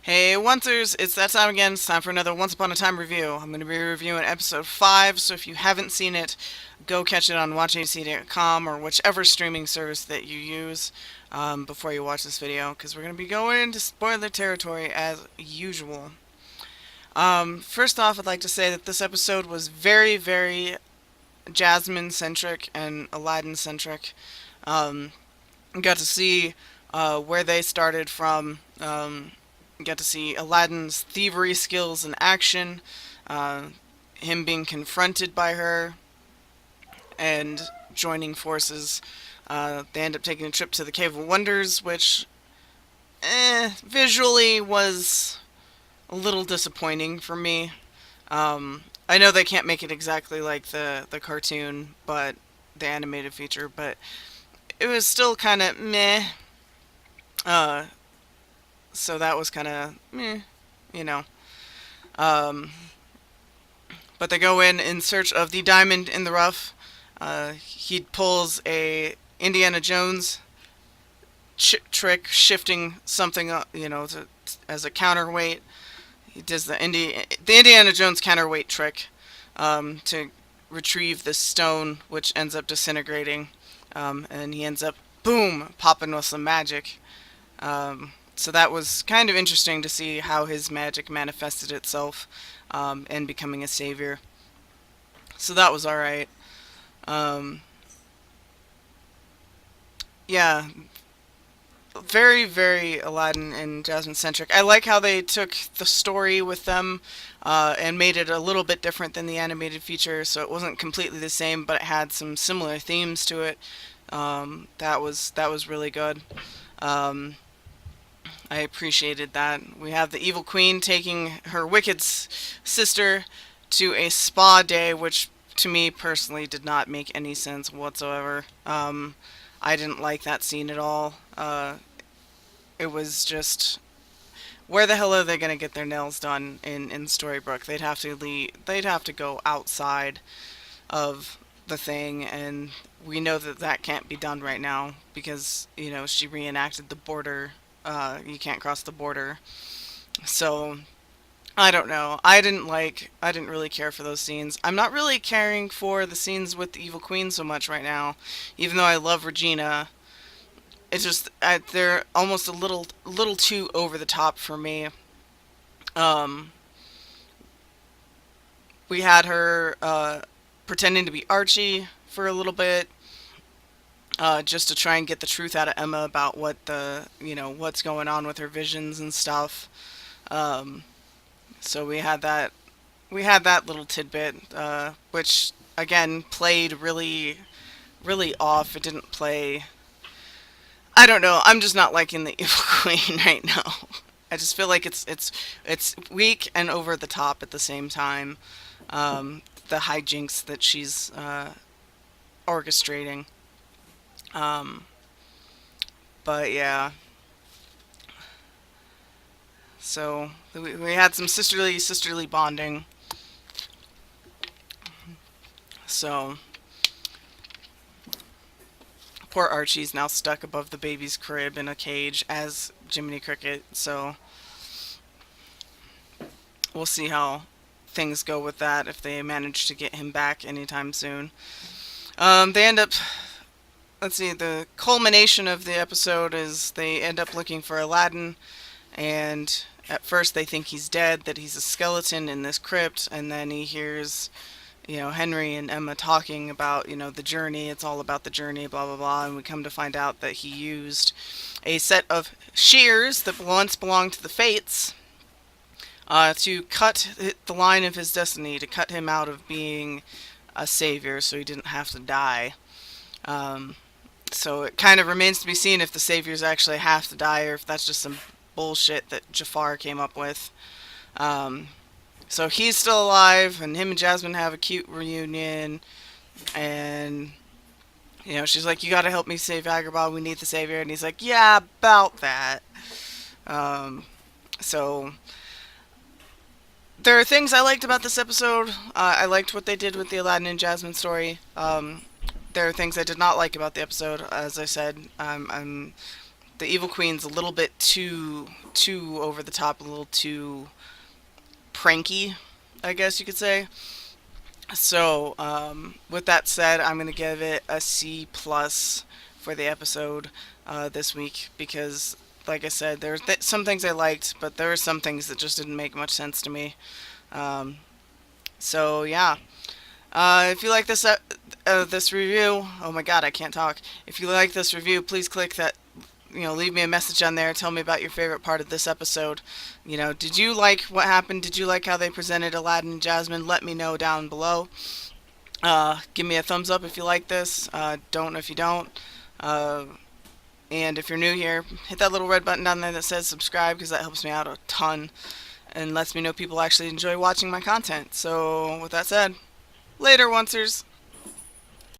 Hey, Oncers! It's that time again. It's time for another Once Upon a Time review. I'm going to be reviewing episode 5, so if you haven't seen it, go catch it on watchac.com or whichever streaming service that you use before you watch this video, because we're going to be going into spoiler territory as usual. First off, I'd like to say that this episode was very, very Jasmine-centric and Aladdin-centric. Got to see where they started from. Got to see Aladdin's thievery skills in action, uh, him being confronted by her, and joining forces. They end up taking a trip to the Cave of Wonders, which, visually was a little disappointing for me. I know they can't make it exactly like the cartoon, but the animated feature, but it was still kind of meh. Uh, so that was kind of meh, you know. Um, but they go in search of the diamond in the rough. He pulls a Indiana Jones trick, shifting something, as a counterweight. He does the Indiana Jones counterweight trick to retrieve this stone, which ends up disintegrating, and he ends up boom popping with some magic. So that was kind of interesting to see how his magic manifested itself and becoming a savior. So that was alright. Um, yeah, very, very Aladdin and Jasmine centric. I like how they took the story with them and made it a little bit different than the animated feature, so it wasn't completely the same, but it had some similar themes to it. That was really good. Um, I appreciated that. We have the evil queen taking her wicked sister to a spa day, which to me personally did not make any sense whatsoever. I didn't like that scene at all. It was just, where the hell are they gonna get their nails done in Storybrooke? They'd have to go outside of the thing, and we know that that can't be done right now because she reenacted the border. You can't cross the border. So I don't know. I didn't really care for those scenes. I'm not really caring for the scenes with the Evil Queen so much right now, even though I love Regina. It's just they're almost a little too over the top for me. Um, we had her pretending to be Archie for a little bit, just to try and get the truth out of Emma about what's going on with her visions and stuff. Um, so we had that little tidbit, which again played really, really off. It didn't play. I don't know. I'm just not liking the Evil Queen right now. I just feel like it's weak and over the top at the same time. The hijinks that she's orchestrating. Um, but yeah, so we had some sisterly bonding. So poor Archie's now stuck above the baby's crib in a cage as Jiminy Cricket. So we'll see how things go with that if they manage to get him back anytime soon. They end up. Let's see. The culmination of the episode is they end up looking for Aladdin, and at first they think he's dead, that he's a skeleton in this crypt, and then he hears, Henry and Emma talking about, the journey. It's all about the journey, blah, blah, blah. And we come to find out that he used a set of shears that once belonged to the Fates to cut the line of his destiny, to cut him out of being a savior so he didn't have to die. Um, so it kind of remains to be seen if the saviors actually have to die or if that's just some bullshit that Jafar came up with. Um, so he's still alive, and him and Jasmine have a cute reunion, and she's like, "You gotta help me save Agrabah. We need the savior." And he's like, "Yeah, about that." Um, so there are things I liked about this episode. I liked what they did with the Aladdin and Jasmine story. There are things I did not like about the episode. As I said, I'm the evil queen's a little bit too over the top, a little too pranky, I guess you could say. So, with that said, I'm gonna give it a C plus for the episode this week because, like I said, there's some things I liked, but there were some things that just didn't make much sense to me. Um, so yeah, if you like this review, oh my God, I can't talk. If you like this review, please click that. Leave me a message on there. Tell me about your favorite part of this episode. Did you like what happened? Did you like how they presented Aladdin and Jasmine? Let me know down below. Give me a thumbs up if you like this. Don't if you don't. Uh, and if you're new here, hit that little red button down there that says subscribe because that helps me out a ton and lets me know people actually enjoy watching my content. So, with that said, later, oncers.